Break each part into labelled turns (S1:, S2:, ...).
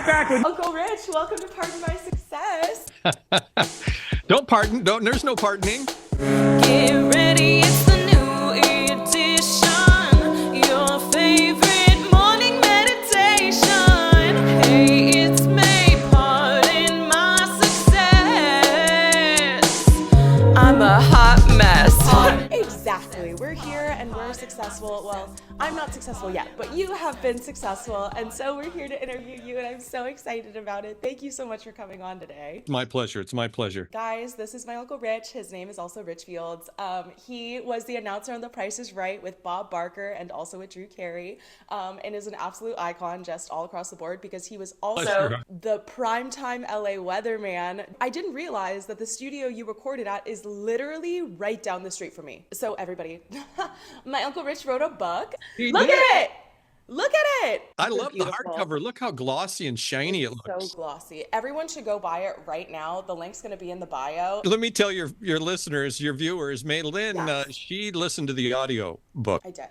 S1: right back with
S2: Uncle Rich, welcome to Pardon My Success.
S1: Don't pardon. Don't. There's no pardoning.
S2: Get ready, it's the new edition. Your favorite morning meditation. Hey, it's me, pardon my success. I'm a hot mess. Exactly. We're here and we're successful. Well, I'm not successful yet, but you have been successful. And so we're here to interview you, and I'm so excited about it. Thank you so much for coming on today.
S1: My pleasure. It's my pleasure.
S2: Guys, this is my Uncle Rich. His name is also Rich Fields. He was the announcer on The Price is Right with Bob Barker and also with Drew Carey, and is an absolute icon just all across the board because he was also the primetime LA weatherman. I didn't realize that the studio you recorded at is literally right down the street from me. So everybody, my Uncle Rich wrote a book. Look at it! Look at it!
S1: I love the hardcover. Look how glossy and shiny it looks.
S2: So glossy. Everyone should go buy it right now. The link's going to be in the bio.
S1: Let me tell your listeners, your viewers, Maylin, she listened to the audio book.
S2: I did.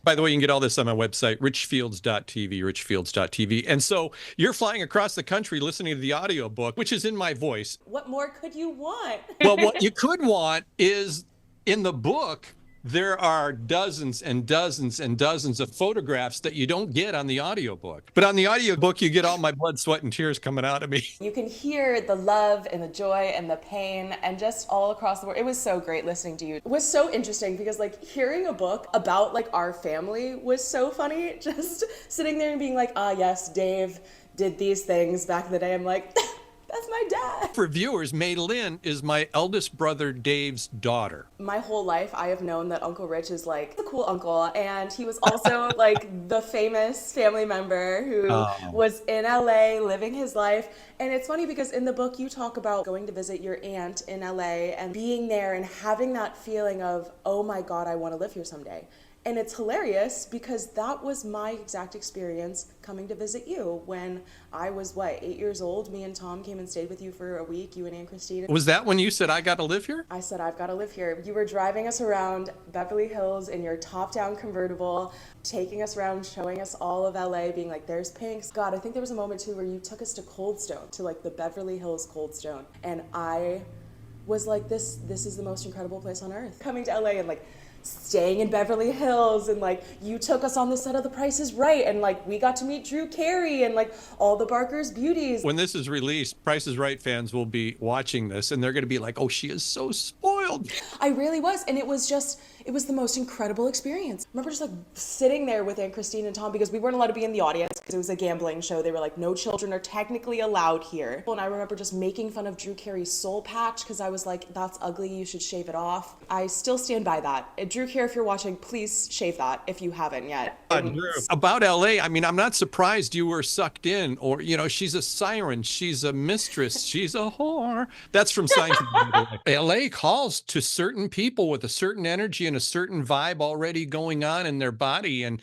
S1: By the way, you can get all this on my website, richfields.tv, richfields.tv. And so you're flying across the country listening to the audio book, which is in my voice.
S2: What more could you want?
S1: Well, what you could want is in the book, there are dozens and dozens and dozens of photographs that you don't get on the audiobook. But on the audiobook, you get all my blood, sweat, and tears coming out of me.
S2: You can hear the love and the joy and the pain and just all across the board. It was so great listening to you. It was so interesting because like hearing a book about like our family was so funny. Just sitting there and being like, ah, yes, Dave did these things back in the day. I'm like, that's my dad.
S1: For viewers, Maylin is my eldest brother Dave's daughter.
S2: My whole life, I have known that Uncle Rich is like the cool uncle, and he was also like the famous family member who was in LA living his life. And it's funny because in the book you talk about going to visit your aunt in LA and being there and having that feeling of, oh my God, I want to live here someday. And it's hilarious because that was my exact experience coming to visit you when I was, 8 years old? Me and Tom came and stayed with you for a week, you and Aunt Christine.
S1: Was that when you said, I got to live here?
S2: I said, I've got to live here. You were driving us around Beverly Hills in your top-down convertible, taking us around, showing us all of LA, being like, there's Pink's. God, I think there was a moment too where you took us to Cold Stone, to like the Beverly Hills Cold Stone. And I was like, this is the most incredible place on earth. Coming to LA and like, staying in Beverly Hills, and like you took us on the set of The Price is Right, and like we got to meet Drew Carey and like all the Barker's beauties.
S1: When this is released, Price is Right fans will be watching this and they're going to be like, oh, she is so spoiled.
S2: I really was, and it was the most incredible experience. I remember just like sitting there with Aunt Christine and Tom because we weren't allowed to be in the audience because it was a gambling show. They were like, no children are technically allowed here. And I remember just making fun of Drew Carey's soul patch because I was like, that's ugly, you should shave it off. I still stand by that. Drew Carey, if you're watching, please shave that if you haven't yet.
S1: About LA, I mean, I'm not surprised you were sucked in, or, you know, she's a siren, she's a mistress, she's a whore. That's from Seinfeld. LA calls to certain people with a certain energy and a certain vibe already going on in their body. And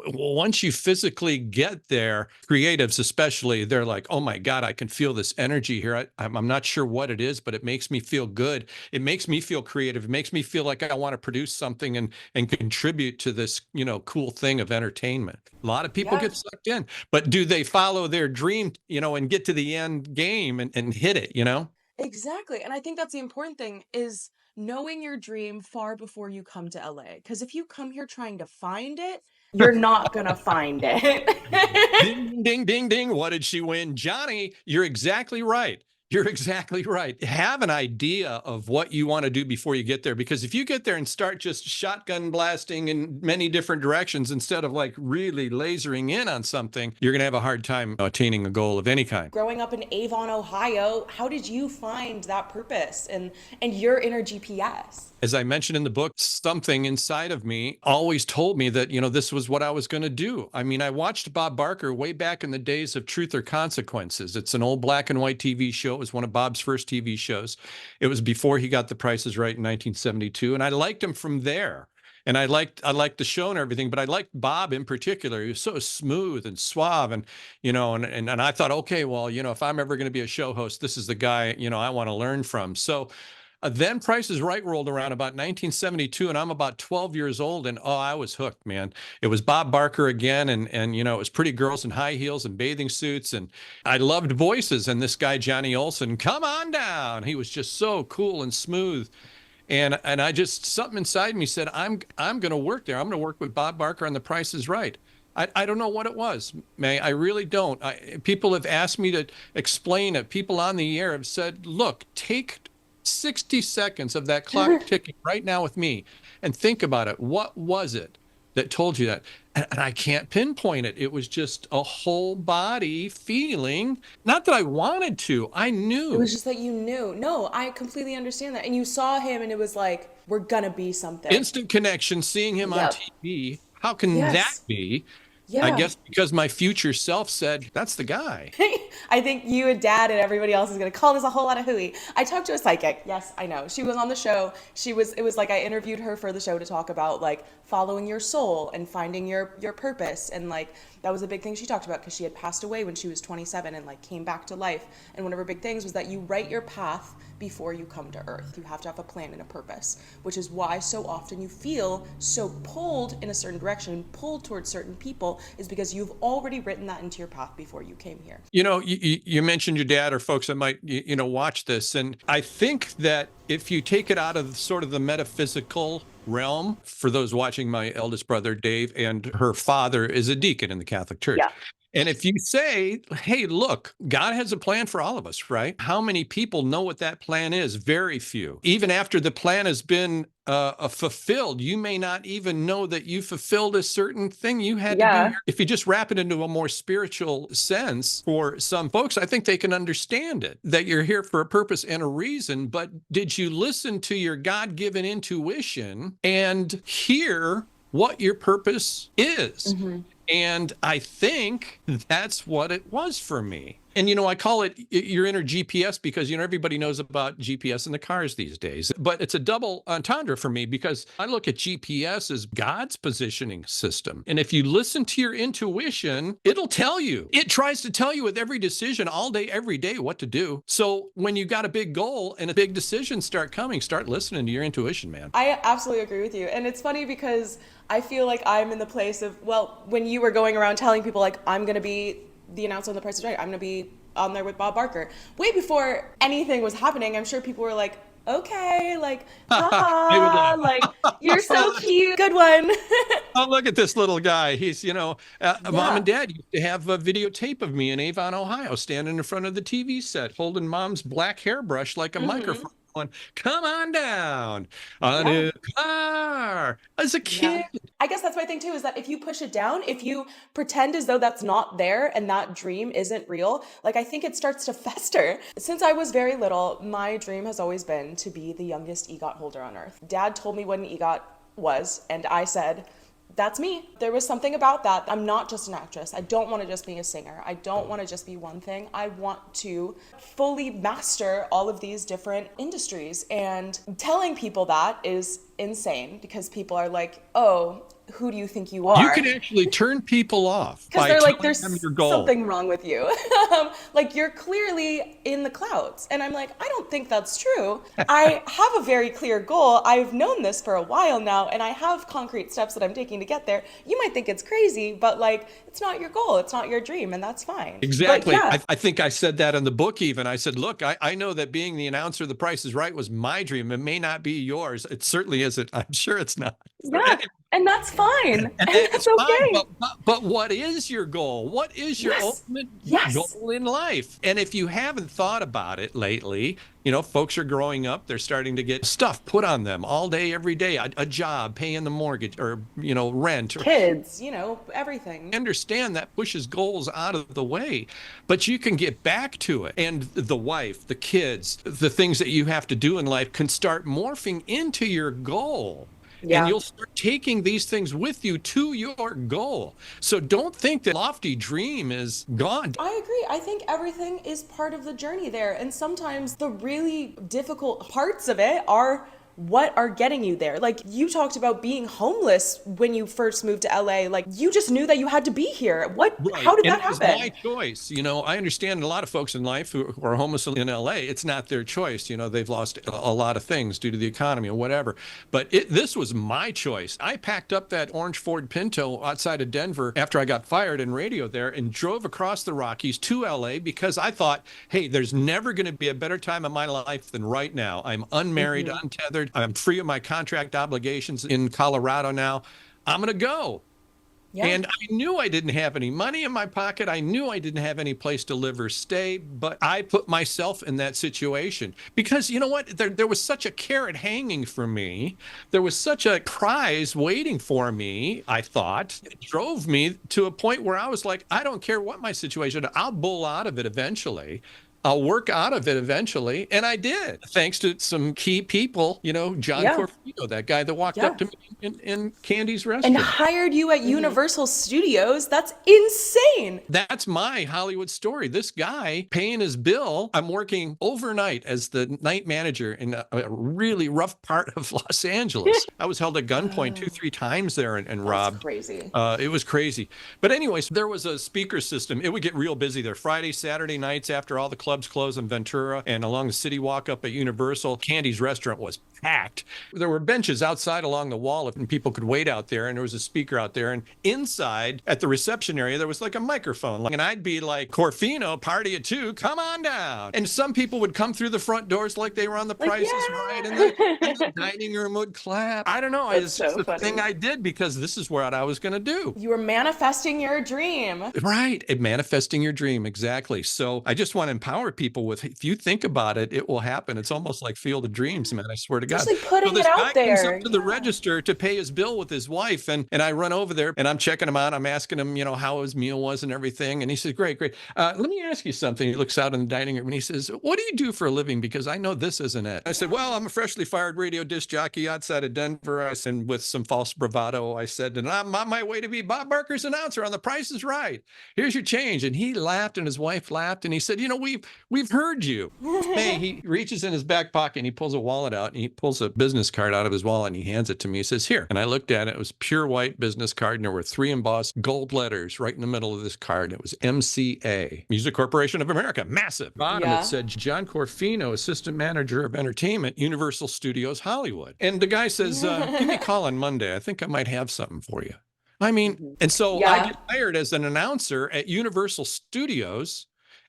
S1: once you physically get there, creatives especially, they're like, oh my God, I can feel this energy here. I'm not sure what it is, but it makes me feel good. It makes me feel creative. It makes me feel like I want to produce something and contribute to this, you know, cool thing of entertainment. A lot of people get sucked in, but do they follow their dream, you know, and get to the end game and hit it, you know?
S2: Exactly. And I think that's the important thing is knowing your dream far before you come to LA. Because if you come here trying to find it, you're not going to find it.
S1: Ding, ding, ding, ding. What did she win? Johnny, you're exactly right. You're exactly right. Have an idea of what you want to do before you get there, because if you get there and start just shotgun blasting in many different directions instead of like really lasering in on something, you're going to have a hard time attaining a goal of any kind.
S2: Growing up in Avon, Ohio, how did you find that purpose and your inner GPS?
S1: As I mentioned in the book, something inside of me always told me that, you know, this was what I was going to do. I mean, I watched Bob Barker way back in the days of Truth or Consequences. It's an old black and white TV show. It was one of Bob's first TV shows. It was before he got The Price is Right in 1972. And I liked him from there. And I liked the show and everything, but I liked Bob in particular. He was so smooth and suave, and you know, and I thought, okay, well, you know, if I'm ever going to be a show host, this is the guy, you know, I want to learn from. So Then Price is Right rolled around about 1972, and I'm about 12 years old, and oh, I was hooked, man. It was Bob Barker again, and it was pretty girls in high heels and bathing suits, and I loved voices. And this guy Johnny Olson, come on down. He was just so cool and smooth. And I just, something inside me said, I'm going to work there. I'm going to work with Bob Barker on The Price is Right. I don't know what it was, May. I really don't. People have asked me to explain it. People on the air have said, look, take 60 seconds of that clock ticking right now with me and think about it. What was it that told you that? And I can't pinpoint it. It was just a whole body feeling. Not that I wanted to. I knew.
S2: It was just that you knew. No, I completely understand that. And you saw him and it was like, we're gonna be something.
S1: Instant connection, seeing him on TV. How can that be?
S2: Yeah.
S1: I guess because my future self said, that's the guy.
S2: I think you and Dad and everybody else is going to call this a whole lot of hooey. I talked to a psychic. Yes, I know. She was on the show. It was like I interviewed her for the show to talk about like following your soul and finding your purpose. And like, that was a big thing she talked about because she had passed away when she was 27 and like came back to life. And one of her big things was that you write your path before you come to Earth. You have to have a plan and a purpose, which is why so often you feel so pulled in a certain direction, pulled towards certain people, is because you've already written that into your path before you came here.
S1: You mentioned your dad or folks that might, watch this. And I think that if you take it out of sort of the metaphysical realm, for those watching, my eldest brother, Dave, and her father is a deacon in the Catholic Church.
S2: Yeah.
S1: And if you say, hey, look, God has a plan for all of us, right? How many people know what that plan is? Very few. Even after the plan has been fulfilled, you may not even know that you fulfilled a certain thing you had to do. If you just wrap it into a more spiritual sense, for some folks, I think they can understand it, that you're here for a purpose and a reason. But did you listen to your God-given intuition and hear what your purpose is? Mm-hmm. And I think that's what it was for me. And, I call it your inner GPS because, everybody knows about GPS in the cars these days. But it's a double entendre for me because I look at GPS as God's positioning system. And if you listen to your intuition, it'll tell you. It tries to tell you with every decision all day, every day what to do. So when you got a big goal and a big decision start coming, start listening to your intuition, man.
S2: I absolutely agree with you. And it's funny because I feel like I'm in the place of, when you were going around telling people like, I'm going to be the announcer on The Price is Right, I'm going to be on there with Bob Barker. Way before anything was happening, I'm sure people were like, okay, like, haha, like, you're so cute, good one.
S1: Oh, look at this little guy. He's, Mom and Dad used to have a videotape of me in Avon, Ohio, standing in front of the TV set, holding Mom's black hairbrush like a microphone. Come on down on a car as a kid.
S2: Yeah. I guess that's my thing too, is that if you push it down, if you pretend as though that's not there and that dream isn't real, like I think it starts to fester. Since I was very little, my dream has always been to be the youngest EGOT holder on Earth. Dad told me what an EGOT was, and I said, that's me. There was something about that. I'm not just an actress. I don't want to just be a singer. I don't want to just be one thing. I want to fully master all of these different industries. And telling people that is insane because people are like, oh, who do you think you are?
S1: You can actually turn people off
S2: because they're like, there's something wrong with you. Like, you're clearly in the clouds. And I'm like, I don't think that's true. I have a very clear goal. I've known this for a while now, and I have concrete steps that I'm taking to get there. You might think it's crazy, but like, it's not your goal. It's not your dream, and that's fine.
S1: Exactly. I think I said that in the book even. I said, look, I know that being the announcer of The Price is Right was my dream. It may not be yours. It certainly isn't. I'm sure it's not.
S2: Yeah. And that's fine. And that's okay.
S1: But what is your goal? What is your ultimate goal in life? And if you haven't thought about it lately, folks are growing up. They're starting to get stuff put on them all day, every day. A job, paying the mortgage, or, rent. Or
S2: kids, everything.
S1: I understand that pushes goals out of the way. But you can get back to it. And the wife, the kids, the things that you have to do in life can start morphing into your goal. Yeah. And you'll start taking these things with you to your goal. So don't think that lofty dream is gone.
S2: I agree. I think everything is part of the journey there. And sometimes the really difficult parts of it are what are getting you there? Like, you talked about being homeless when you first moved to LA. Like, you just knew that you had to be here.
S1: Right.
S2: How did
S1: And
S2: that
S1: it was my
S2: happen?
S1: choice. I understand a lot of folks in life who are homeless in LA. It's not their choice. They've lost a lot of things due to the economy or whatever. But this was my choice. I packed up that orange Ford Pinto outside of Denver after I got fired in radio there and drove across the Rockies to LA because I thought, hey, there's never going to be a better time in my life than right now. I'm unmarried, untethered. I'm free of my contract obligations in Colorado now. I'm going to go.
S2: Yeah.
S1: And I knew I didn't have any money in my pocket. I knew I didn't have any place to live or stay, but I put myself in that situation because you know what? There was such a carrot hanging for me. There was such a prize waiting for me, I thought. It drove me to a point where I was like, I don't care what my situation, I'll bull out of it eventually. I'll work out of it eventually. And I did, thanks to some key people, John
S2: Yeah.
S1: Corfino, that guy that walked
S2: Yeah.
S1: up to me in Candy's
S2: And
S1: restaurant.
S2: hired you at Universal Studios. That's insane.
S1: That's my Hollywood story. This guy paying his bill. I'm working overnight as the night manager in a really rough part of Los Angeles. I was held at gunpoint two, three times there and
S2: That's
S1: robbed.
S2: crazy.
S1: It was crazy. But anyways, there was a speaker system. It would get real busy there. Friday, Saturday nights after all the clubs closed in Ventura and along the city walk up at Universal, Candy's restaurant was packed. There were benches outside along the wall and people could wait out there, and there was a speaker out there. And inside at the reception area, there was like a microphone. And I'd be like, Corfino, party at 2, come on down. And some people would come through the front doors like they were on the Price is Right. And the dining room would clap. I don't know. It's just
S2: so
S1: the
S2: funny.
S1: thing I did because this is what I was going to do.
S2: You were manifesting your dream.
S1: Right. And manifesting your dream. Exactly. So I just want to empower people with, if you think about it, it will happen. It's almost like Field of Dreams, man. I swear to God.
S2: Just like putting
S1: So this
S2: it
S1: guy
S2: out
S1: comes
S2: there.
S1: up to the register to pay his bill with his wife. And I run over there and I'm checking him out. I'm asking him, how his meal was and everything. And he says, great, great. Let me ask you something. He looks out in the dining room and he says, what do you do for a living? Because I know this isn't it. I said, well, I'm a freshly fired radio disc jockey outside of Denver. I said, with some false bravado, I said, and I'm on my way to be Bob Barker's announcer on The Price is Right. Here's your change. And he laughed and his wife laughed. And he said, we've heard you. Hey, he reaches in his back pocket and he pulls a wallet out and he pulls a business card out of his wallet and he hands it to me. He says, here. And I looked at it. It was pure white business card. And there were 3 embossed gold letters right in the middle of this card. It was MCA, Music Corporation of America. Massive. Bottom,
S2: Yeah.
S1: it said John Corfino, Assistant Manager of Entertainment, Universal Studios, Hollywood. And the guy says, give me a call on Monday. I think I might have something for you. I mean, and so I get hired as an announcer at Universal Studios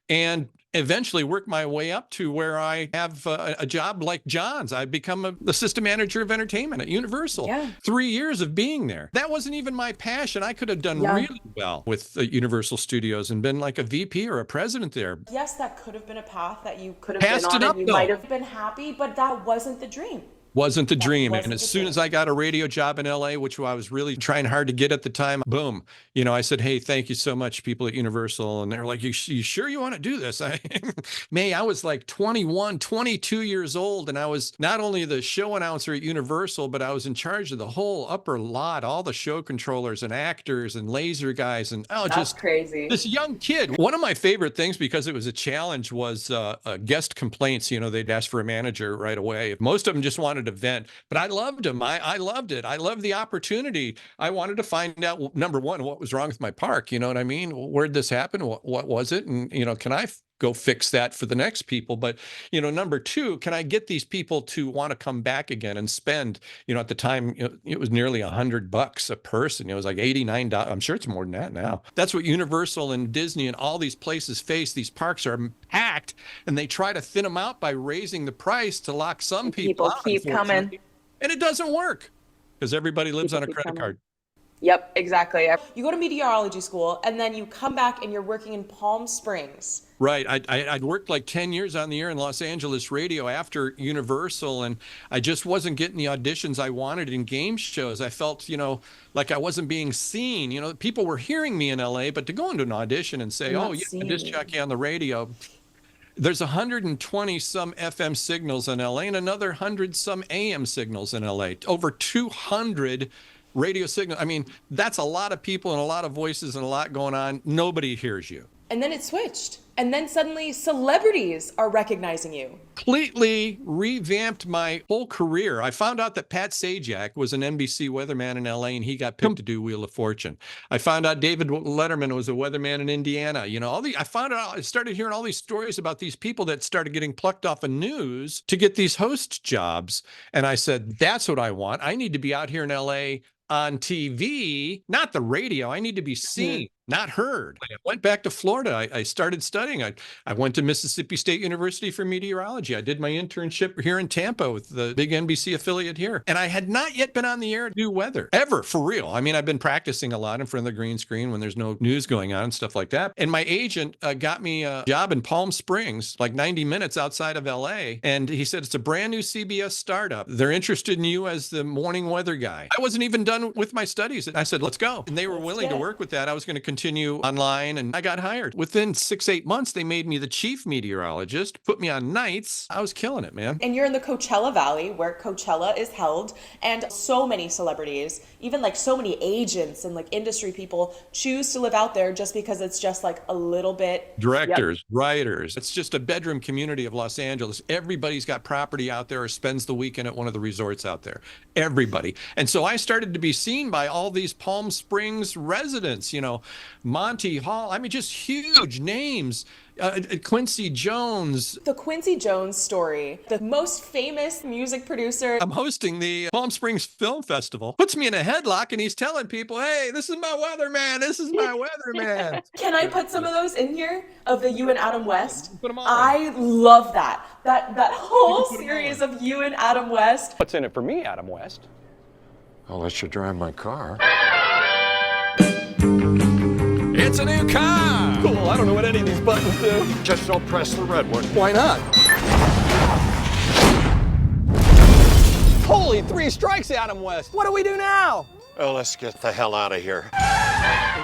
S1: and eventually work my way up to where I have a job like John's. I've become the assistant manager of entertainment at Universal.
S2: Yeah.
S1: 3 years of being there. That wasn't even my passion. I could have done really well with Universal Studios and been like a VP or a president there.
S2: Yes, that could have been a path that you could have
S1: Passed
S2: been
S1: it
S2: on
S1: up,
S2: and you
S1: though.
S2: might have been happy, but that wasn't the dream.
S1: Wasn't the dream.
S2: wasn't
S1: And as
S2: the
S1: soon
S2: dream.
S1: as I got a radio job in LA, which I was really trying hard to get at the time, boom, I said, hey, thank you so much, people at Universal. And they're like, you sure you want to do this? I was like 21, 22 years old. And I was not only the show announcer at Universal, but I was in charge of the whole upper lot, all the show controllers and actors and laser guys. And
S2: That's
S1: just
S2: crazy.
S1: this young kid. One of my favorite things, because it was a challenge, was guest complaints. They'd ask for a manager right away. Most of them just wanted to vent, but I loved them. I loved it. I loved the opportunity. I wanted to find out, number one, what was wrong with my park. You know what I mean? Where'd this happen? What was it? And, can I go fix that for the next people? But, number two, can I get these people to want to come back again and spend, at the time, it was nearly $100 a person. It was like $89. I'm sure it's more than that now. That's what Universal and Disney and all these places face. These parks are packed and they try to thin them out by raising the price to lock some people out.
S2: Keep coming.
S1: And it doesn't work because everybody lives on a credit card.
S2: Yep, exactly. You go to meteorology school and then you come back and you're working in Palm Springs.
S1: Right. I'd worked like 10 years on the air in Los Angeles radio after Universal, and I just wasn't getting the auditions I wanted in game shows. I felt, like I wasn't being seen. People were hearing me in LA, but to go into an audition and say, oh, yeah, disc jockey on the radio. There's 120 some FM signals in LA and another 100 some AM signals in LA. Over 200 radio signals. I mean, that's a lot of people and a lot of voices and a lot going on. Nobody hears you.
S2: And then it switched. And then suddenly celebrities are recognizing you.
S1: Completely revamped my whole career. I found out that Pat Sajak was an NBC weatherman in LA and he got picked to do Wheel of Fortune. I found out David Letterman was a weatherman in Indiana. You know, I found out, I started hearing all these stories about these people that started getting plucked off of news to get these host jobs. And I said, that's what I want. I need to be out here in LA on TV, not the radio. I need to be seen, not heard. I went back to Florida. I started studying. I went to Mississippi State University for meteorology. I did my internship here in Tampa with the big NBC affiliate here. And I had not yet been on the air to do weather, ever, for real. I mean, I've been practicing a lot in front of the green screen when there's no news going on and stuff like that. And my agent got me a job in Palm Springs, like 90 minutes outside of LA. And he said, it's a brand new CBS startup. They're interested in you as the morning weather guy. I wasn't even done with my studies. I said, let's go. And they were willing to work with that. I was going to continue online and I got hired. Within 6-8 months, they made me the chief meteorologist, put me on nights. I was killing it, man.
S2: And you're in the Coachella Valley where Coachella is held. And so many celebrities, even like so many agents and like industry people choose to live out there just because it's just like a little bit.
S1: Directors, writers. It's just a bedroom community of Los Angeles. Everybody's got property out there or spends the weekend at one of the resorts out there. Everybody. And so I started to be seen by all these Palm Springs residents, you know, Monty Hall. I mean, just huge names. Quincy Jones.
S2: The Quincy Jones story, the most famous music producer.
S1: I'm hosting the Palm Springs Film Festival. Puts me in a headlock and he's telling people, hey, this is my weatherman. This is my weatherman.
S2: Can I put some of those in here of the you and Adam West?
S1: Put them on.
S2: I love that. That whole series of you and Adam West.
S3: What's in it for me, Adam West?
S4: I'll let you drive my car.
S1: It's a new car.
S3: Cool, I don't know what any of these buttons do.
S4: Just don't press the red one.
S1: Why not?
S3: Holy, 3 strikes, Adam West. What do we do now?
S4: Oh, let's get the hell out of here.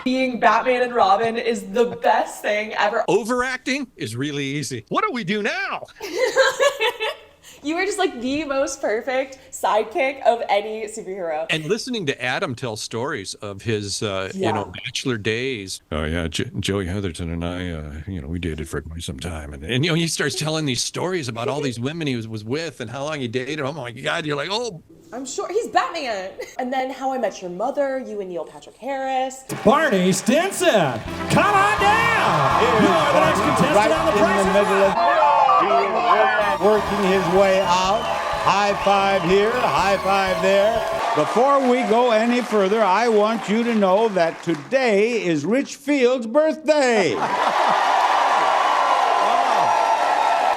S2: Being Batman and Robin is the best thing ever.
S1: Overacting is really easy. What do we do now?
S2: You were just like the most perfect sidekick of any superhero.
S1: And listening to Adam tell stories of his, you know, bachelor days. Oh yeah, Joey Heatherton and I, you know, we dated for quite some time, and you know, he starts telling these stories about all these women he was with and how long he dated. Oh my God, you're like, oh.
S2: I'm sure he's Batman. And then How I Met Your Mother, you and Neil Patrick Harris.
S5: Barney Stinson, come on down. You are the next contestant on the Price is Right.
S6: Working his way out. High five here, high five there. Before we go any further, I want you to know that today is Rich Field's birthday.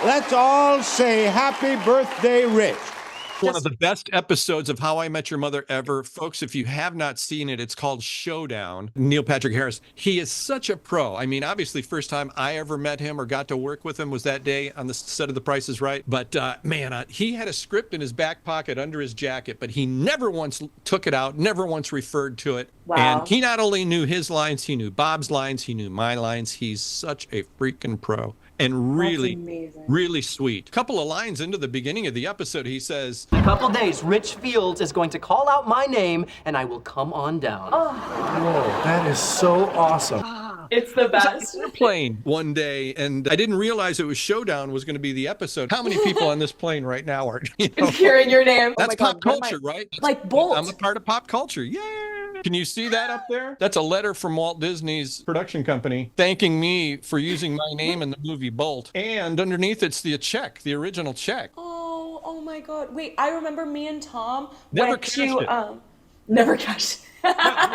S6: Let's all say happy birthday, Rich.
S1: One of the best episodes of How I Met Your Mother ever. Folks, if you have not seen it, it's called Showdown. Neil Patrick Harris. He is such a pro. I mean, obviously, first time I ever met him or got to work with him was that day on the set of The Price is Right. But man, he had a script in his back pocket under his jacket, but he never once took it out, never once referred to it.
S2: Wow.
S1: And he not only knew his lines, he knew Bob's lines, he knew my lines. He's such a freaking pro. And really, really sweet. A couple of lines into the beginning of the episode, he says,
S7: In a couple days, Rich Fields is going to call out my name, and I will come on down.
S5: Whoa, that is so awesome.
S2: It's the best.
S1: Airplane one day, and I didn't realize it was Showdown was going to be the episode. How many people on this plane right now are
S2: hearing your name?
S1: That's pop culture, right?
S2: Like Bolt.
S1: I'm a part of pop culture. Yeah. Can you see that up there? That's a letter from Walt Disney's production company thanking me for using my name in the movie Bolt. And underneath it's the check, the original check.
S2: Oh my God. Wait, I remember me and Tom
S1: Never
S2: went
S1: cashed
S2: to
S1: it.
S2: Never cashed it.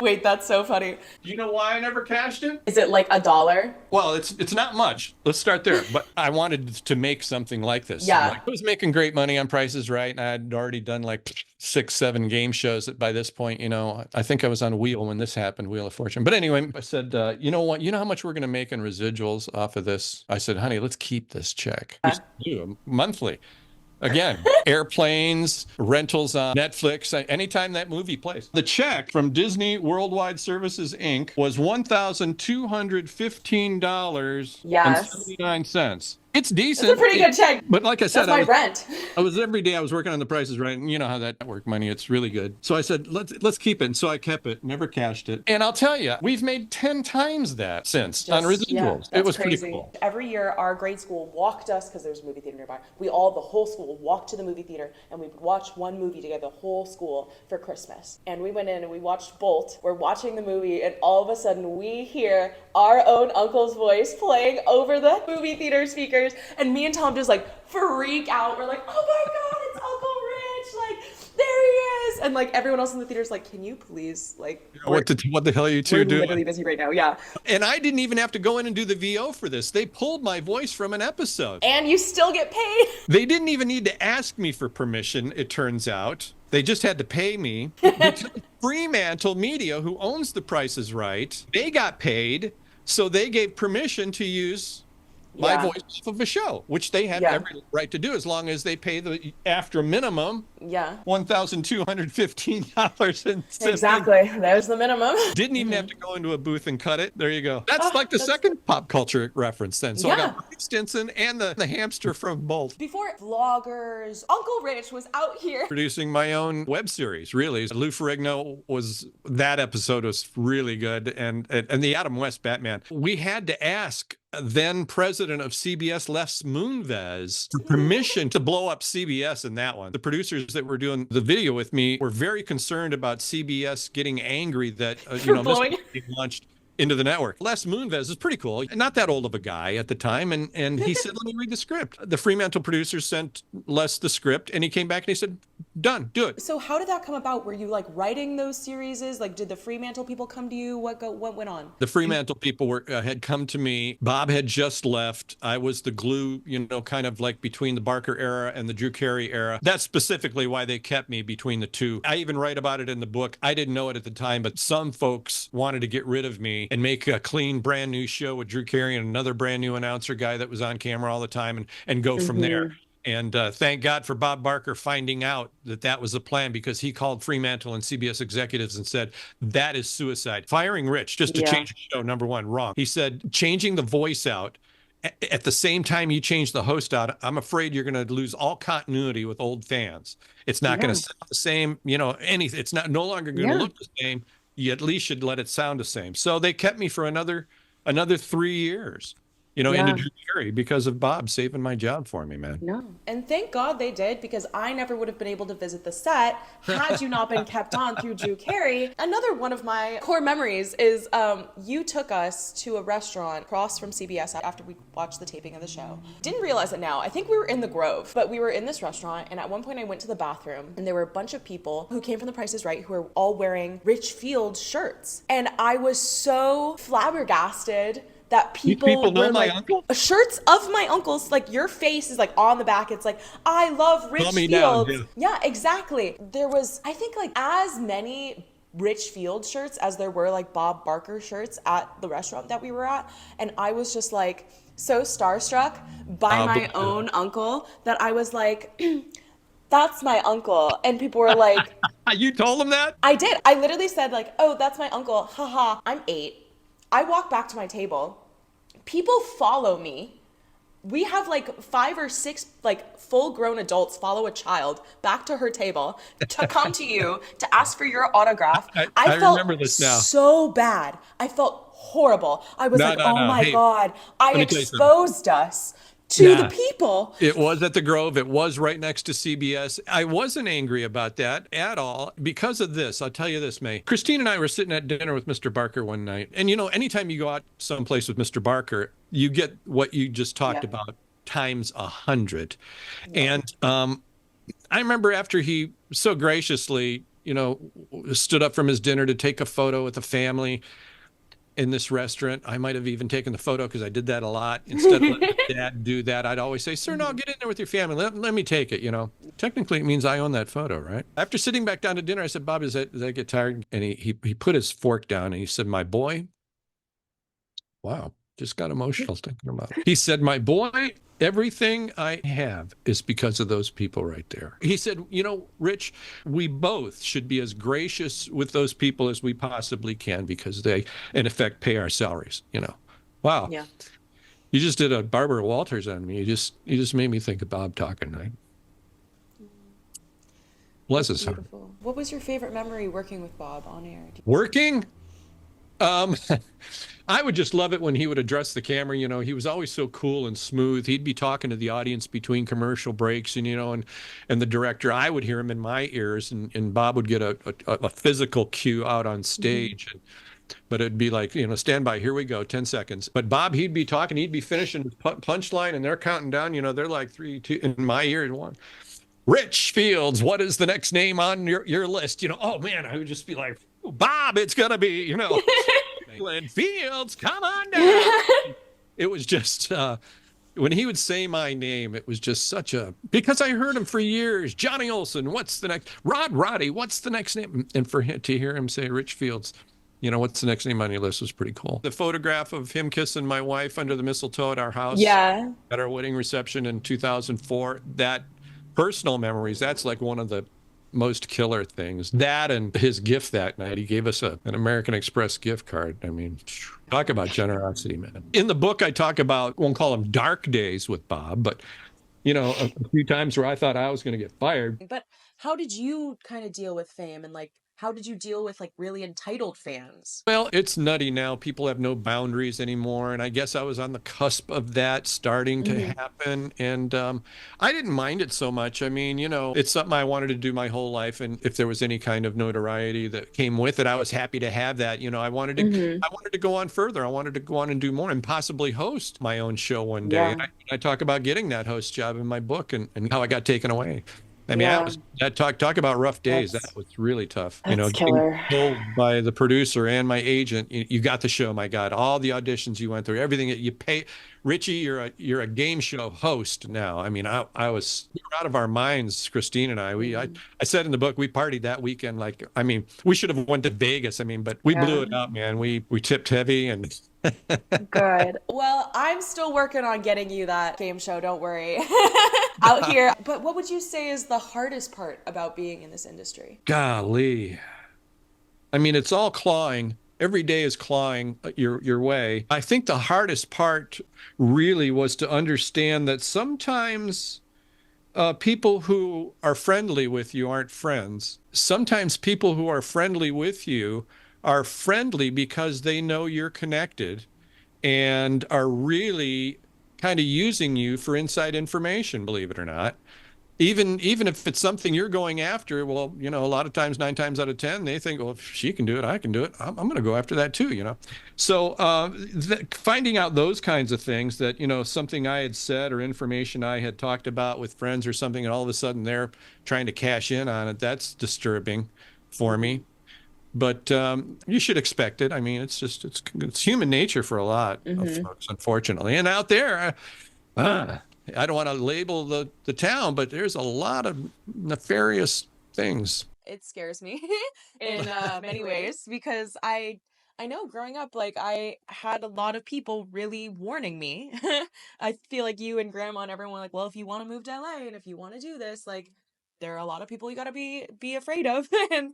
S2: Wait, that's so funny.
S1: Do you know why I never cashed it?
S2: Is it like $1?
S1: Well, it's not much. Let's start there. But I wanted to make something like this.
S2: Yeah.
S1: I was making great money on Price is Right, and I'd already done like 6-7 game shows by this point. You know, I think I was on Wheel when this happened, Wheel of Fortune. But anyway, I said, you know what? You know how much we're going to make in residuals off of this? I said, honey, let's keep this check. We do monthly. Again, airplanes, rentals on Netflix, anytime that movie plays. The check from Disney Worldwide Services, Inc. was $1,215.79. It's decent.
S2: That's a pretty good check.
S1: But like I said,
S2: That's my rent.
S1: I was every day I was working on The Price is Right, and you know how that network money, it's really good. So I said, let's keep it. And so I kept it, never cashed it. And I'll tell you, we've made 10 times that since on residuals.
S2: Yeah,
S1: it was
S2: crazy.
S1: pretty cool.
S2: Every year, our grade school walked us, because there's a movie theater nearby. The whole school walked to the movie theater, and we would watch one movie together, the whole school, for Christmas. And we went in and we watched Bolt. We're watching the movie, and all of a sudden we hear our own uncle's voice playing over the movie theater speakers, and me and Tom just like freak out. We're like, oh my God, it's Uncle Rich! Like, there he is! And like everyone else in the theater's like, can you please, like,
S1: What the hell are you two
S2: we're
S1: doing?
S2: literally busy right now, yeah.
S1: And I didn't even have to go in and do the VO for this. They pulled my voice from an episode.
S2: And you still get paid.
S1: They didn't even need to ask me for permission, it turns out. They just had to pay me. Because Fremantle Media, who owns The Price is Right, they got paid, so they gave permission to use my voice off of a show, which they had every right to do as long as they pay the after minimum $1,215.
S2: Exactly. There's the minimum.
S1: Didn't even have to go into a booth and cut it. There you go. That's like the second pop culture reference then. So I got Bruce Stinson and the hamster from Bolt.
S2: Before vloggers, Uncle Rich was out here
S1: Producing my own web series, really. Lou Ferrigno that episode was really good. And the Adam West Batman. We had to ask then president of CBS, Les Moonves, for permission to blow up CBS in that one. The producers that were doing the video with me were very concerned about CBS getting angry that Mr. being launched into the network. Les Moonves is pretty cool. Not that old of a guy at the time. And he said, let me read the script. The Fremantle producers sent Les the script, and he came back and he said, done, do it.
S2: So how did that come about? Were you like writing those series? Like, did the Fremantle people come to you? What went on?
S1: The Fremantle people had come to me. Bob had just left. I was the glue, kind of like between the Barker era and the Drew Carey era. That's specifically why they kept me between the two. I even write about it in the book. I didn't know it at the time, but some folks wanted to get rid of me and make a clean, brand new show with Drew Carey and another brand new announcer guy that was on camera all the time and go from there. And thank God for Bob Barker finding out that was the plan, because he called Fremantle and CBS executives and said, that is suicide. Firing Rich just to change the show, number one, wrong. He said, changing the voice out at the same time you change the host out, I'm afraid you're going to lose all continuity with old fans. It's not going to sound the same, anything. It's no longer going to look the same. You at least should let it sound the same. So they kept me for another 3 years. Into Drew Carey because of Bob saving my job for me, man.
S2: No. And thank God they did, because I never would have been able to visit the set had you not been kept on through Drew Carey. Another one of my core memories is you took us to a restaurant across from CBS after we watched the taping of the show. Didn't realize it now. I think we were in the Grove, but we were in this restaurant, and at one point I went to the bathroom, and there were a bunch of people who came from The Price is Right who were all wearing Rich Field shirts. And I was so flabbergasted that people
S1: know
S2: were
S1: my
S2: like,
S1: uncle?
S2: Shirts of my uncles, like your face is like on the back. It's like, I love Rich Fields. Yeah, exactly. There was, I think, like as many Rich Field shirts as there were like Bob Barker shirts at the restaurant that we were at. And I was just like so starstruck by my own uncle that I was like, that's my uncle. And people were like,
S1: you told them that?
S2: I did. I literally said like, oh, that's my uncle. Haha. I'm 8. I walk back to my table. People follow me. We have like 5 or 6 like full-grown adults follow a child back to her table to come to you to ask for your autograph.
S1: I
S2: felt
S1: remember this now.
S2: So bad. I felt horrible. I was my God, I exposed us to the people.
S1: It was at the Grove. It was right next to CBS. I wasn't angry about that at all because of this. I'll tell you this, May. Christine and I were sitting at dinner with Mr. Barker one night. And, anytime you go out someplace with Mr. Barker, you get what you just talked about times 100. And I remember after he so graciously, stood up from his dinner to take a photo with the family in this restaurant. I might have even taken the photo because I did that a lot. Instead of letting Dad do that, I'd always say, sir, no, get in there with your family. Let me take it, Technically, it means I own that photo, right? After sitting back down to dinner, I said, Bob, does that get tired? And he put his fork down and he said, my boy, wow, just got emotional thinking about it. He said, my boy, everything I have is because of those people right there. He said, Rich, we both should be as gracious with those people as we possibly can because they, in effect, pay our salaries, Wow.
S2: Yeah.
S1: You just did a Barbara Walters on me. You just made me think of Bob talking. Right? Bless his heart.
S2: Beautiful. What was your favorite memory working with Bob on air?
S1: Working? I would just love it when he would address the camera. You know, he was always so cool and smooth. He'd be talking to the audience between commercial breaks, and and the director, I would hear him in my ears, and Bob would get a physical cue out on stage. But it'd be like, stand by, here we go, 10 seconds. But Bob, he'd be talking, he'd be finishing his punchline, and they're counting down. They're like 3, 2, in my ear, 1. Rich Fields, what is the next name on your list? Oh man, I would just be like, Bob, it's gonna be, Glenn Fields, come on down. It was just when he would say my name, it was just because I heard him for years. Johnny Olson, what's the next? Roddy, what's the next name? And for him to hear him say Rich Fields, what's the next name on your list was pretty cool. The photograph of him kissing my wife under the mistletoe at our house, at our wedding reception in 2004, that personal memories, that's like one of the most killer things. That and his gift that night, he gave us an American Express gift card. I mean, talk about generosity, man. In the book, I talk about, won't call them dark days with Bob, but a few times where I thought I was going to get fired.
S2: But how did you kind of deal with fame, and how did you deal with really entitled fans?
S1: Well, it's nutty now. People have no boundaries anymore. And I guess I was on the cusp of that starting to happen. And I didn't mind it so much. I mean, it's something I wanted to do my whole life. And if there was any kind of notoriety that came with it, I was happy to have that. I wanted to go on further. I wanted to go on and do more and possibly host my own show one day. And I talk about getting that host job in my book and how I got taken away. I mean, that talk about rough days. That was really tough.
S2: That's killer.
S1: Told by the producer and my agent, you got the show. My God, all the auditions you went through, everything that you pay. Richie, you're a game show host now. I mean, we were out of our minds, Christine and I. I said in the book, we partied that weekend. We should have went to Vegas. But we blew it out, man. We tipped heavy and.
S2: Good. Well, I'm still working on getting you that game show. Don't worry. Out here. But what would you say is the hardest part about being in this industry?
S1: Golly. It's all clawing. Every day is clawing your way. I think the hardest part really was to understand that sometimes people who are friendly with you aren't friends. Sometimes people who are friendly with you are friendly because they know you're connected and are really kind of using you for inside information, believe it or not. Even if it's something you're going after, well, a lot of times, 9 times out of 10, they think, well, if she can do it, I can do it. I'm going to go after that too, So finding out those kinds of things that, something I had said or information I had talked about with friends or something, and all of a sudden they're trying to cash in on it, that's disturbing for me. But you should expect it. It's human nature for a lot of folks, unfortunately. And out there, I don't want to label the town, but there's a lot of nefarious things.
S2: It scares me in many ways because I know growing up, I had a lot of people really warning me. I feel like you and Grandma and everyone well, if you want to move to LA and if you want to do this, there are a lot of people you got to be afraid of. And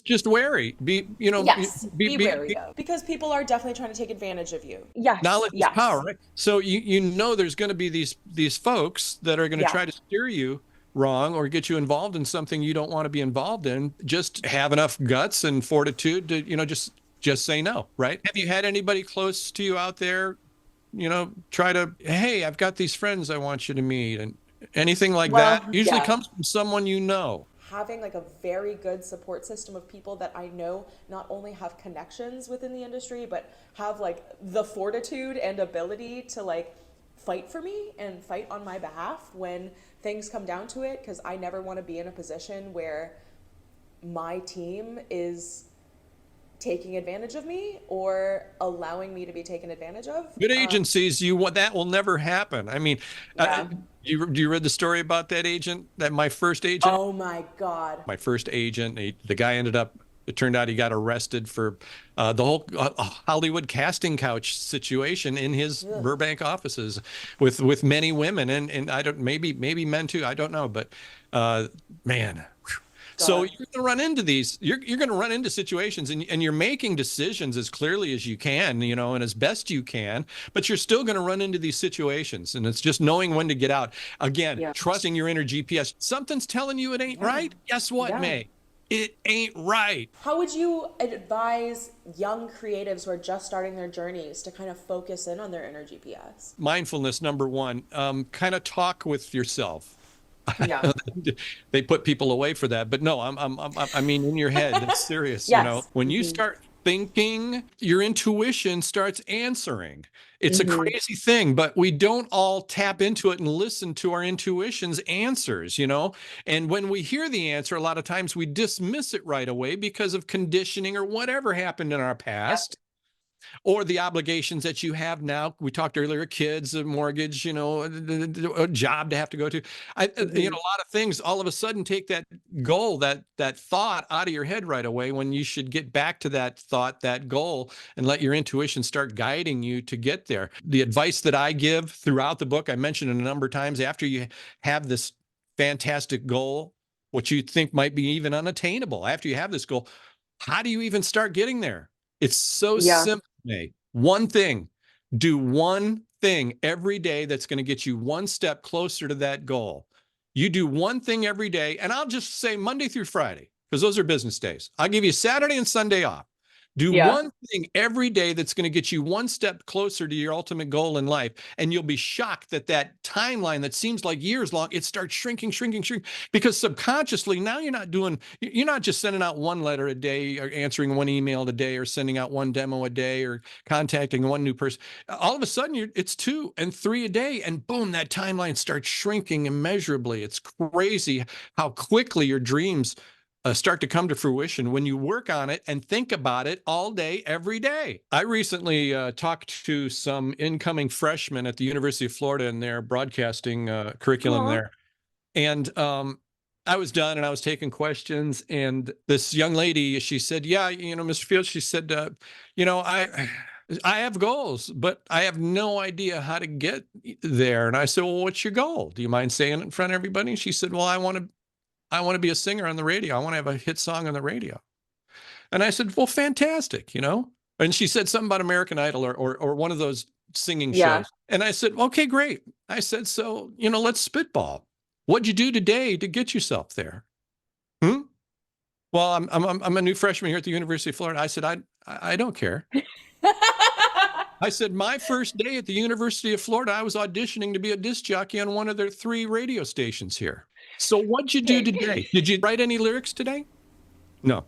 S1: just wary. Be
S2: wary of, because people are definitely trying to take advantage of you. Yes.
S1: Knowledge is power, right? So there's going to be these folks that are going to try to steer you wrong or get you involved in something you don't want to be involved in. Just have enough guts and fortitude to just say no, right? Have you had anybody close to you out there try to, hey, I've got these friends I want you to meet, and anything like that usually comes from someone
S2: having a very good support system of people that I know not only have connections within the industry, but have the fortitude and ability to fight for me and fight on my behalf when things come down to it, because I never want to be in a position where my team is taking advantage of me or allowing me to be taken advantage of.
S1: Good agencies, that will never happen. Do you read the story about that agent, my first agent?
S2: Oh my God.
S1: My first agent, the guy it turned out he got arrested for the whole Hollywood casting couch situation in his Burbank offices with many women and maybe men too. I don't know, but man. So you're going to run into these, you're going to run into situations and you're making decisions as clearly as you can, and as best you can, but you're still going to run into these situations. And it's just knowing when to get out. Again, trusting your inner GPS. Something's telling you it ain't right. Guess what, May? It ain't right.
S2: How would you advise young creatives who are just starting their journeys to kind of focus in on their inner GPS?
S1: Mindfulness, number one. Kind of talk with yourself.
S2: Yeah.
S1: They put people away for that, but no, I mean, in your head, it's serious.
S2: Yes.
S1: When you start thinking, your intuition starts answering. It's a crazy thing, but we don't all tap into it and listen to our intuition's answers, And when we hear the answer, a lot of times we dismiss it right away because of conditioning or whatever happened in our past. Or the obligations that you have now. We talked earlier, kids, a mortgage, a job to have to go to. A lot of things all of a sudden take that goal, that thought out of your head right away, when you should get back to that thought, that goal, and let your intuition start guiding you to get there. The advice that I give throughout the book, I mentioned it a number of times, after you have this fantastic goal, what you think might be even unattainable, after you have this goal, how do you even start getting there? It's so simple. One thing, do one thing every day that's going to get you one step closer to that goal. You do one thing every day, and I'll just say Monday through Friday, because those are business days. I'll give you Saturday and Sunday off. Do one thing every day that's going to get you one step closer to your ultimate goal in life. And you'll be shocked that that timeline that seems like years long, it starts shrinking, because subconsciously now you're not just sending out one letter a day or answering one email a day or sending out one demo a day or contacting one new person. All of a sudden it's 2 and 3 a day, and boom, that timeline starts shrinking immeasurably. It's crazy how quickly your dreams start to come to fruition when you work on it and think about it all day, every day. I recently talked to some incoming freshmen at the University of Florida in their broadcasting curriculum there. And I was done and I was taking questions. And this young lady, she said, Mr. Fields, she said, I have goals, but I have no idea how to get there. And I said, well, what's your goal? Do you mind saying it in front of everybody? And she said, well, I want to be a singer on the radio. I want to have a hit song on the radio. And I said, well, fantastic, And she said something about American Idol or one of those singing shows. And I said, okay, great. I said, so, let's spitball. What'd you do today to get yourself there? Well, I'm a new freshman here at the University of Florida. I said, I don't care. I said, my first day at the University of Florida, I was auditioning to be a disc jockey on one of their 3 radio stations here. So what'd you do today? Did you write any lyrics today? No.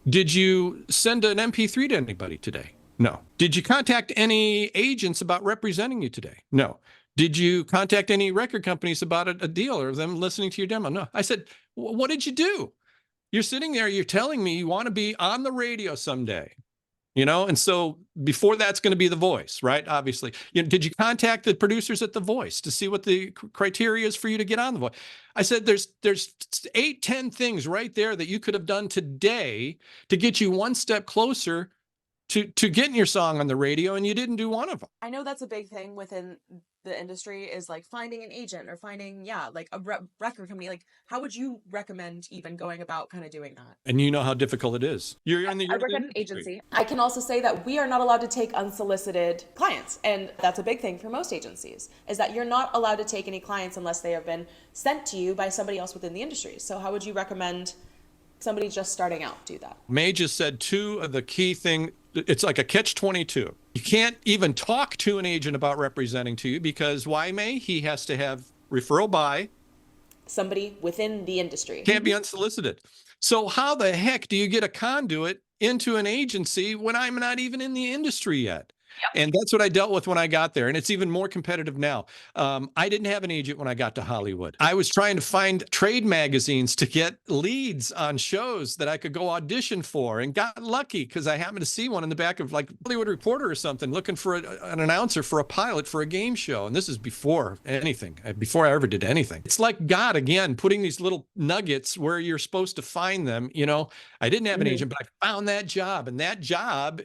S1: Did you send an MP3 to anybody today? No. Did you contact any agents about representing you today? No. Did you contact any record companies about a deal or them listening to your demo? No. I said, what did you do? You're sitting there, you're telling me you want to be on the radio someday. And so before that's going to be The Voice, right? Obviously, did you contact the producers at The Voice to see what the criteria is for you to get on The Voice? I said, there's 8, 10 things right there that you could have done today to get you one step closer to getting your song on the radio, and you didn't do one of them.
S2: I know that's a big thing within the industry, is like finding an agent or finding, like a record company. Like, how would you recommend even going about kind of doing that?
S1: And you know how difficult it is. You're in the
S2: I work at an agency. I can also say that we are not allowed to take unsolicited clients. And that's a big thing for most agencies, is that you're not allowed to take any clients unless they have been sent to you by somebody else within the industry. So how would you recommend somebody just starting out do that?
S1: May just said 2 of the key thing. It's like a catch-22. You can't even talk to an agent about representing to you because why, May? He has to have referral by
S2: somebody within the industry.
S1: Can't be unsolicited. So how the heck do you get a conduit into an agency when I'm not even in the industry yet? And that's what I dealt with when I got there. And it's even more competitive now. I didn't have an agent when I got to Hollywood. I was trying to find trade magazines to get leads on shows that I could go audition for, and got lucky because I happened to see one in the back of like Hollywood Reporter or something looking for an announcer for a pilot for a game show. And this is before anything, before I ever did anything. It's like God, again, putting these little nuggets where you're supposed to find them. I didn't have an agent, but I found that job, and that job,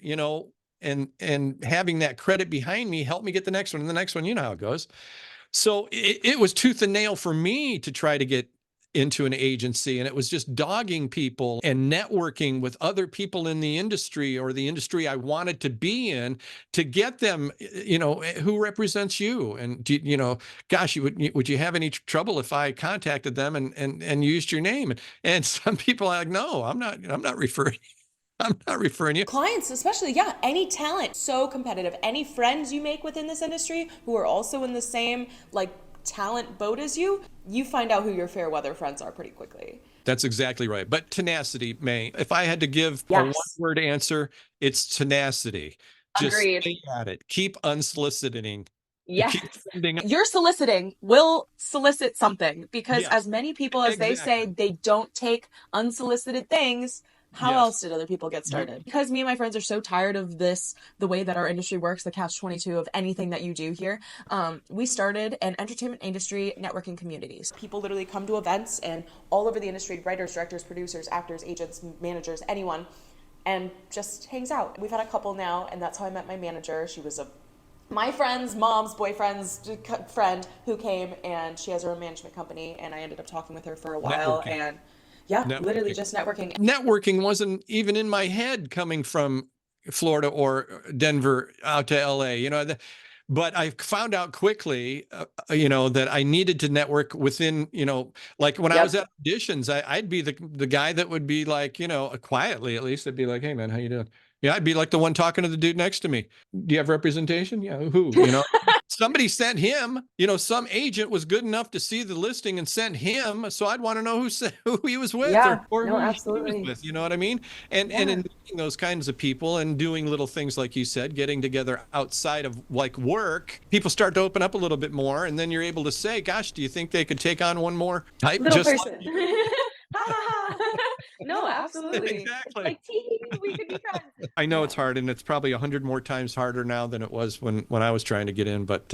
S1: and having that credit behind me helped me get the next one, and the next one, you know how it goes. So it was tooth and nail for me to try to get into an agency, and it was just dogging people and networking with other people in the industry or the industry I wanted to be in to get them, who represents you? And gosh, would you have any trouble if I contacted them and used your name? And some people are like, no, I'm not referring. I'm not referring you.
S2: Clients, especially, yeah, any talent, so competitive. Any friends you make within this industry who are also in the same talent boat as you, you find out who your fair weather friends are pretty quickly.
S1: That's exactly right. But tenacity, May. If I had to give a one-word answer, it's tenacity. Just stay at it. Keep unsoliciting.
S8: Yes.
S2: Your soliciting will solicit something, because as many people as they say they don't take unsolicited things, how else did other people get started? Because me and my friends are so tired of this, the way that our industry works, the catch-22 of anything that you do here. We started an entertainment industry networking communities. People literally come to events and all over the industry, writers, directors, producers, actors, agents, managers, anyone, and just hangs out. We've had a couple now, and that's how I met my manager. She was my friend's mom's boyfriend's friend who came, and she has her own management company, and I ended up talking with her for a while. And literally just networking.
S1: Networking wasn't even in my head coming from Florida or Denver out to LA, but I found out quickly, that I needed to network within, like when I was at auditions, I'd be the guy that would be like, quietly at least, I'd be like, hey man, how you doing? Yeah, I'd be like the one talking to the dude next to me. Do you have representation? Yeah, who? Somebody sent him, some agent was good enough to see the listing and sent him. So I'd want to know who he was with or who
S2: absolutely.
S1: he was with, you know what I mean? And in meeting those kinds of people and doing little things like you said, getting together outside of work, people start to open up a little bit more. And then you're able to say, gosh, do you think they could take on one more type?
S2: Little person. No, absolutely.
S1: Exactly.
S2: We could be friends.
S1: I know it's hard, and it's probably 100 more times harder now than it was when I was trying to get in, but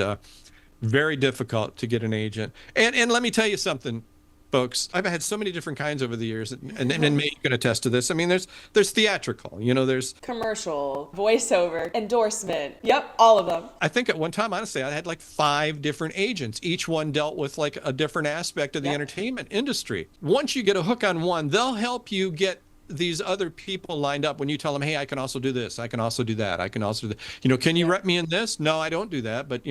S1: very difficult to get an agent. And let me tell you something, folks. I've had so many different kinds over the years, and May, you can attest to this. I mean, there's theatrical, there's
S2: commercial, voiceover, endorsement. Yep, all of them.
S1: I think at one time, honestly, I had 5 different agents. Each one dealt with a different aspect of the entertainment industry. Once you get a hook on one, they'll help you get these other people lined up when you tell them, hey, I can also do this. I can also do that. I can also do that. Can you rep me in this? No, I don't do that. But,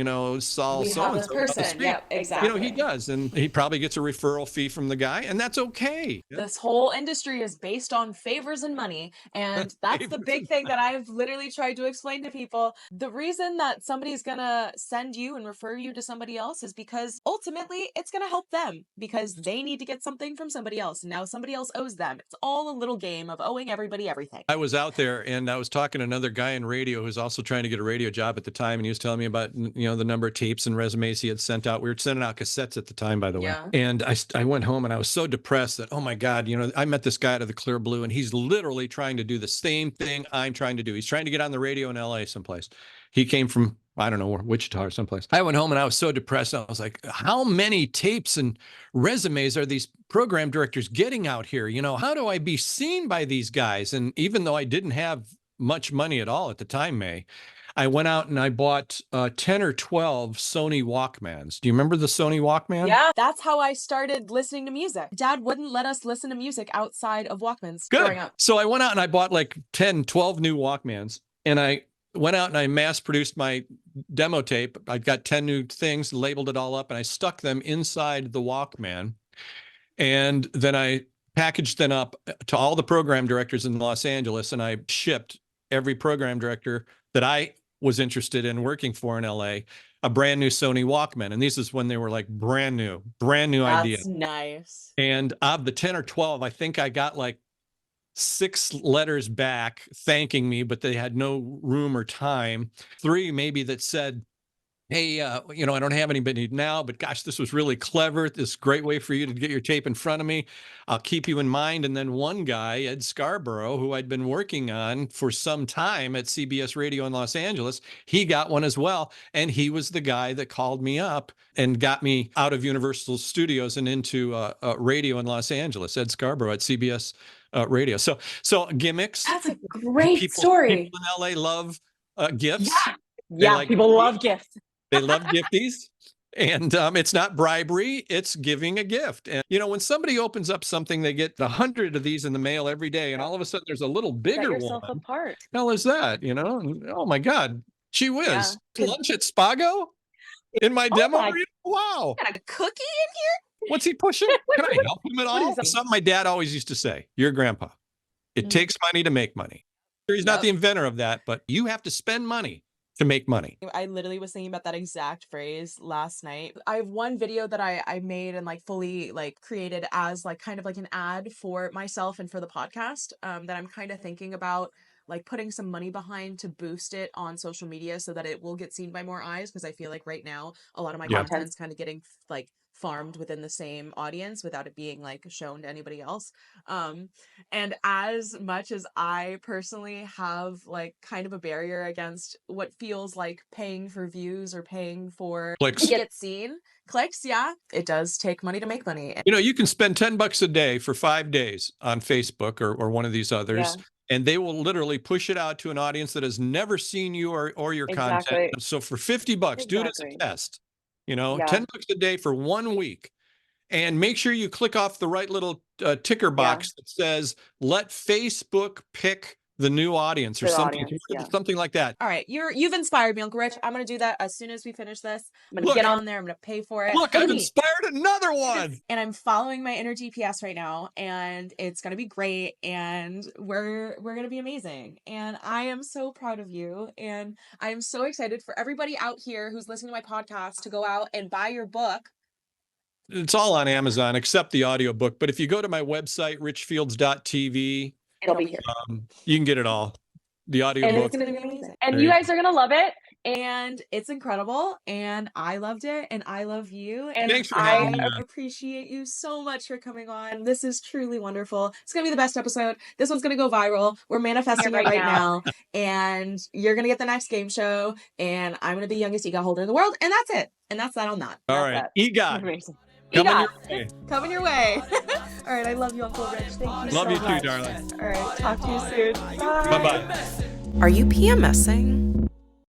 S1: Saul, so-and-so
S2: person. Yeah, exactly.
S1: He does. And he probably gets a referral fee from the guy, and that's okay.
S2: This whole industry is based on favors and money. And that's the big thing that I've literally tried to explain to people. The reason that somebody's going to send you and refer you to somebody else is because ultimately it's going to help them, because they need to get something from somebody else. And now somebody else owes them. It's all a little game of owing everybody everything.
S1: I was out there and I was talking to another guy in radio who's also trying to get a radio job at the time, and he was telling me about the number of tapes and resumes he had sent out. We were sending out cassettes at the time, by the way. And I went home and I was so depressed that, oh my God, I met this guy out of the clear blue, and he's literally trying to do the same thing I'm trying to do. He's trying to get on the radio in LA someplace. He came from, I don't know, Wichita or someplace. I went home and I was so depressed. I was like, how many tapes and resumes are these program directors getting out here? How do I be seen by these guys? And even though I didn't have much money at all at the time, May, I went out and I bought 10 or 12 Sony Walkmans. Do you remember the Sony Walkman?
S2: Yeah, that's how I started listening to music. Dad wouldn't let us listen to music outside of Walkmans growing up.
S1: So I went out and I bought 10, 12 new Walkmans, and I went out and I mass produced my demo tape. I got 10 new things, labeled it all up, and I stuck them inside the Walkman. And then I packaged them up to all the program directors in Los Angeles, and I shipped every program director that I was interested in working for in LA a brand new Sony Walkman. And this is when they were brand new idea.
S2: That's nice.
S1: And of the 10 or 12, I think I got 6 letters back thanking me, but they had no room or time. 3 maybe that said, hey, I don't have anybody now, but gosh, this was really clever. This great way for you to get your tape in front of me. I'll keep you in mind. And then one guy, Ed Scarborough, who I'd been working on for some time at CBS Radio in Los Angeles, he got one as well. And he was the guy that called me up and got me out of Universal Studios and into radio in Los Angeles, Ed Scarborough at CBS Radio. So gimmicks.
S2: That's a great story.
S1: People in LA love gifts.
S2: Yeah, people love gifts.
S1: They love gifties. And it's not bribery, it's giving a gift. And, you know, when somebody opens up something, they get 100 of these in the mail every day. And all of a sudden there's a little bigger
S8: Set yourself
S1: one.
S8: apart.
S1: Hell is that, you know? And, oh my God, gee whiz.
S8: Yeah.
S1: Lunch at Spago in my
S8: Oh
S1: demo
S8: my-
S1: reel? Wow.
S8: Got a cookie in
S1: What's he pushing? Can I help him at all? Something my dad always used to say, your grandpa. It takes money to make money. He's not the inventor of that, but you have to spend money to make money.
S2: I literally was thinking about that exact phrase last night. I have one video that I made and like fully like created as like kind of like an ad for myself and for the podcast that I'm kind of thinking about like putting some money behind to boost it on social media so that it will get seen by more eyes, because I feel like right now a lot of my
S1: Yeah.
S2: content's kind of getting like farmed within the same audience without it being like shown to anybody else. And as much as I personally have like kind of a barrier against what feels like paying for views or paying for
S1: Clicks.
S2: to get seen, clicks, yeah, it does take money to make money.
S1: You know, you can spend 10 bucks a day for 5 days on Facebook or one of these others, and they will literally push it out to an audience that has never seen you or your
S8: Exactly.
S1: content. So for 50 bucks, do it as a
S8: Exactly.
S1: test. You know,
S8: Yeah.
S1: 10 bucks a day for 1 week. And make sure you click off the right little ticker box that says, let Facebook pick the new audience or
S8: For the
S1: something,
S8: audience, yeah.
S1: something like that.
S2: All right, you've inspired me, Uncle Rich. I'm gonna do that as soon as we finish this. I'm gonna
S1: Look.
S2: get on there. I'm gonna pay for it.
S1: Look, I've inspired another one.
S2: And I'm following my inner GPS right now, and it's gonna be great, and we're gonna be amazing. And I am so proud of you, and I am so excited for everybody out here who's listening to my podcast to go out and buy your book.
S1: It's all on Amazon except the audiobook. But if you go to my website, richfields.tv,
S8: It'll be here.
S1: you can get it all. The
S8: And
S1: audiobook.
S8: it's gonna be amazing. And
S1: There
S8: you
S1: you
S8: guys are gonna love it.
S2: And it's incredible, and I loved it, and I love you, and
S1: Thanks for
S2: I
S1: having me on.
S2: appreciate you so much for coming on. This is truly wonderful. It's gonna be the best episode. This one's gonna go viral. We're manifesting it right now, and you're gonna get the next game show, and I'm gonna be the youngest EGOT holder in the world, and that's it. And that's that on that.
S1: All right. EGOT.
S8: Amazing.
S1: Coming
S8: EGOT.
S1: your way.
S2: Coming your way. All right, I love you, Uncle Rich. Thank you
S1: Love
S2: so
S1: you too,
S2: much.
S1: darling.
S2: All right, talk to you soon. Bye.
S1: Bye-bye.
S9: Are you PMSing?